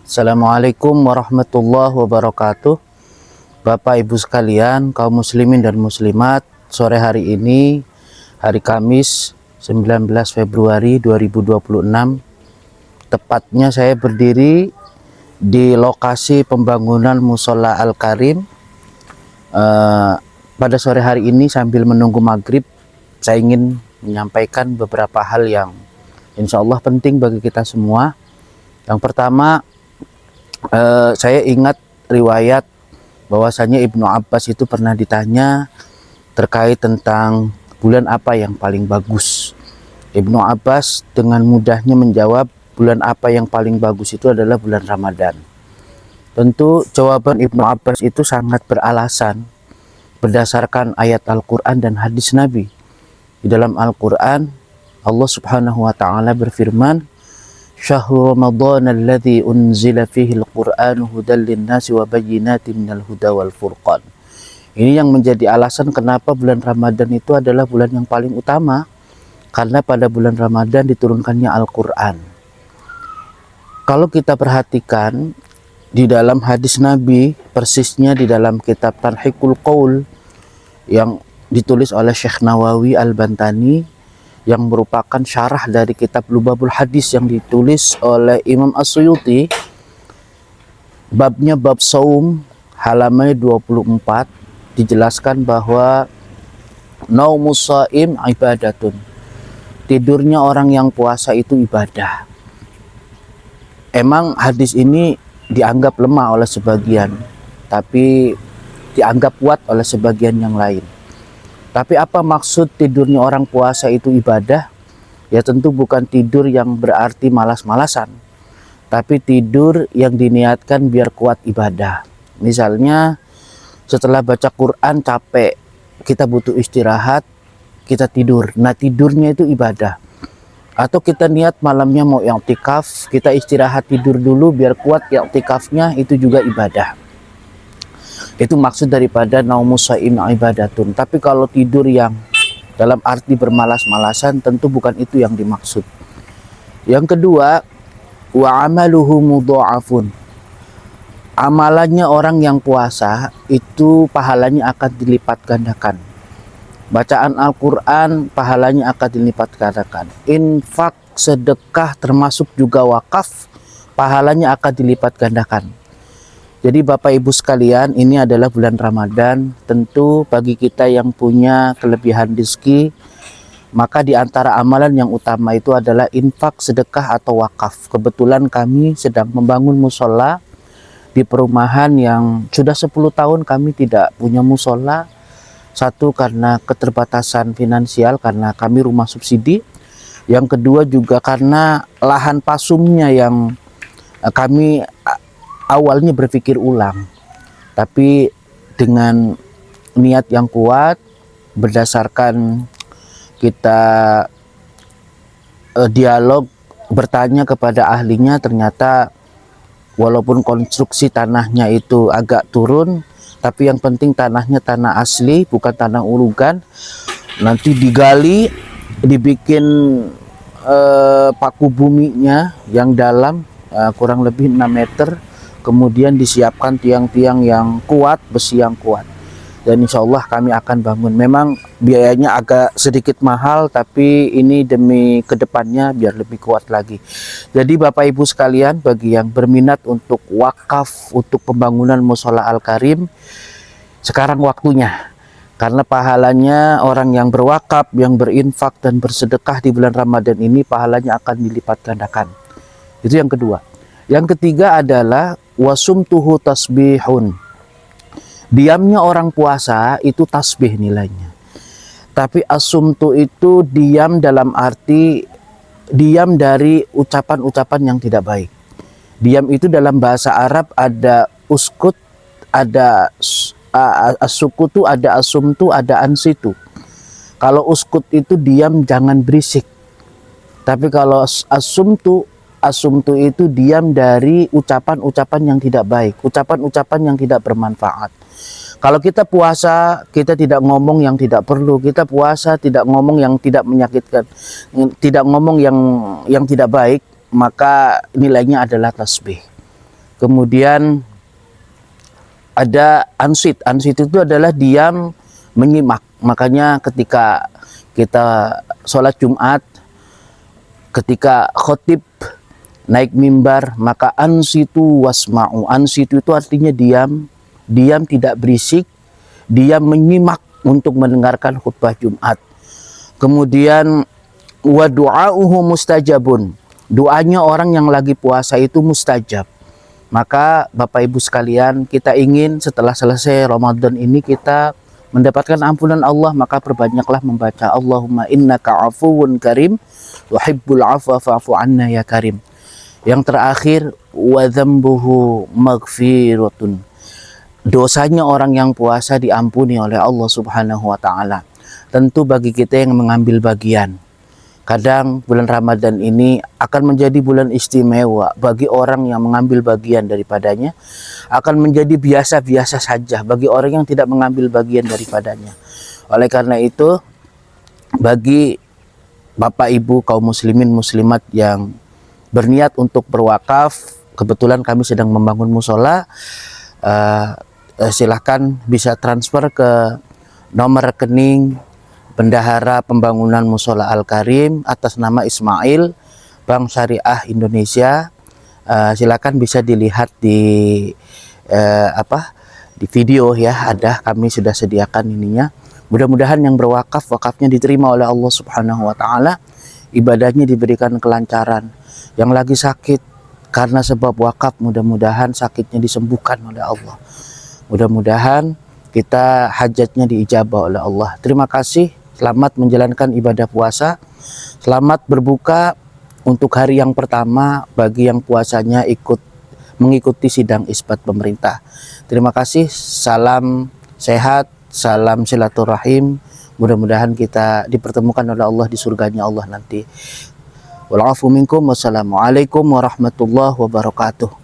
Assalamualaikum warahmatullahi wabarakatuh. Bapak Ibu sekalian, kaum muslimin dan muslimat, sore hari ini, hari Kamis 19 Februari 2026, tepatnya saya berdiri di lokasi pembangunan Mushola Al-Karim. Pada sore hari ini sambil menunggu maghrib, saya ingin menyampaikan beberapa hal yang insya Allah penting bagi kita semua. Yang pertama, saya ingat riwayat bahwasanya Ibnu Abbas itu pernah ditanya terkait tentang bulan apa yang paling bagus. Ibnu Abbas dengan mudahnya menjawab, bulan apa yang paling bagus itu adalah bulan Ramadan. Tentu jawaban Ibnu Abbas itu sangat beralasan berdasarkan ayat Al-Quran dan hadis Nabi. Di dalam Al-Quran, Allah Subhanahu wa Ta'ala berfirman, Syahrul Ramadan alladzi unzila fihi al-Qur'anu hudan lin-nasi wa bayyinatin minal huda wal furqan. Ini yang menjadi alasan kenapa bulan Ramadan itu adalah bulan yang paling utama, karena pada bulan Ramadan diturunkannya Al-Qur'an. Kalau kita perhatikan di dalam hadis Nabi, persisnya di dalam kitab Tarhiqul Qaul yang ditulis oleh Syekh Nawawi Al-Bantani, yang merupakan syarah dari kitab Lubabul Hadis yang ditulis oleh Imam As-Suyuti, babnya bab saum, halaman 24, dijelaskan bahwa naumus shaim ibadatun, tidurnya orang yang puasa itu ibadah. Emang hadis ini dianggap lemah oleh sebagian, tapi dianggap kuat oleh sebagian yang lain. Tapi apa maksud tidurnya orang puasa itu ibadah? Ya tentu bukan tidur yang berarti malas-malasan, tapi tidur yang diniatkan biar kuat ibadah. Misalnya setelah baca Quran capek, kita butuh istirahat, kita tidur. Nah, tidurnya itu ibadah. Atau kita niat malamnya mau i'tikaf, kita istirahat tidur dulu biar kuat i'tikafnya, itu juga ibadah. Itu maksud daripada naumus shaim ibadatun. Tapi kalau tidur yang dalam arti bermalas-malasan, tentu bukan itu yang dimaksud. Yang kedua, wa amaluhu mudha'afun, amalannya orang yang puasa itu pahalanya akan dilipat gandakan. Bacaan Al-Quran pahalanya akan dilipat gandakan. Infak, sedekah, termasuk juga wakaf, pahalanya akan dilipat gandakan. Jadi Bapak Ibu sekalian, ini adalah bulan Ramadan. Tentu bagi kita yang punya kelebihan rezeki, maka di antara amalan yang utama itu adalah infak, sedekah atau wakaf. Kebetulan kami sedang membangun musola di perumahan yang sudah 10 tahun kami tidak punya musola. Satu, karena keterbatasan finansial, karena kami rumah subsidi. Yang kedua juga karena lahan pasumnya yang kami awalnya berpikir ulang, tapi dengan niat yang kuat, berdasarkan kita dialog, bertanya kepada ahlinya, ternyata walaupun konstruksi tanahnya itu agak turun, tapi yang penting tanahnya tanah asli, bukan tanah urugan. Nanti digali, dibikin paku buminya yang dalam, kurang lebih 6 meter, kemudian disiapkan tiang-tiang yang kuat, besi yang kuat, dan insya Allah kami akan bangun. Memang biayanya agak sedikit mahal, tapi ini demi kedepannya biar lebih kuat lagi. Jadi Bapak Ibu sekalian, bagi yang berminat untuk wakaf untuk pembangunan Mushola Al-Karim, sekarang waktunya. Karena pahalanya orang yang berwakaf, yang berinfak dan bersedekah di bulan Ramadan ini, pahalanya akan dilipat gandakan. Itu yang kedua. Yang ketiga adalah wasumtuhu tasbihun, diamnya orang puasa itu tasbih nilainya. Tapi asumtu itu diam dalam arti diam dari ucapan-ucapan yang tidak baik. Diam itu dalam bahasa Arab ada uskut, ada asukutu, ada asumtu, ada ansitu. Kalau uskut itu diam, jangan berisik. Tapi kalau asumtu itu diam dari ucapan-ucapan yang tidak baik, ucapan-ucapan yang tidak bermanfaat. Kalau kita puasa, kita tidak ngomong yang tidak perlu. Kita puasa tidak ngomong yang tidak menyakitkan, tidak ngomong yang tidak baik, maka nilainya adalah tasbih. Kemudian ada ansit. Ansit itu adalah diam menyimak. Makanya ketika kita sholat Jumat, ketika khotib naik mimbar, maka ansitu wasma'u. Ansitu itu artinya diam, diam tidak berisik, diam menyimak untuk mendengarkan khutbah Jumat. Kemudian wa du'auhu mustajabun. Doanya orang yang lagi puasa itu mustajab. Maka Bapak Ibu sekalian, kita ingin setelah selesai Ramadan ini kita mendapatkan ampunan Allah, maka perbanyaklah membaca Allahumma innaka afuwun karim tuhibbul afwa fa'fu anna ya karim. Yang terakhir wa dzambuhu maghfiratun. Dosanya orang yang puasa diampuni oleh Allah Subhanahu wa taala. Tentu bagi kita yang mengambil bagian. Kadang bulan Ramadan ini akan menjadi bulan istimewa bagi orang yang mengambil bagian daripadanya, akan menjadi biasa-biasa saja bagi orang yang tidak mengambil bagian daripadanya. Oleh karena itu, bagi Bapak Ibu kaum muslimin muslimat yang berniat untuk berwakaf, kebetulan kami sedang membangun musola, silahkan bisa transfer ke nomor rekening Bendahara Pembangunan Musola Al-Karim atas nama Ismail, Bank Syariah Indonesia. Silakan bisa dilihat di di video ya, ada, kami sudah sediakan ininya. Mudah-mudahan yang berwakaf, wakafnya diterima oleh Allah Subhanahu wa taala, ibadahnya diberikan kelancaran. Yang lagi sakit karena sebab wakaf, mudah-mudahan sakitnya disembuhkan oleh Allah. Mudah-mudahan kita hajatnya diijabah oleh Allah. Terima kasih. Selamat menjalankan ibadah puasa. Selamat berbuka untuk hari yang pertama bagi yang puasanya mengikuti sidang isbat pemerintah. Terima kasih. Salam sehat, salam silaturahim. Mudah-mudahan kita dipertemukan oleh Allah di surganya Allah nanti. Wal afu minkum. Wassalamualaikum warahmatullahi wabarakatuh.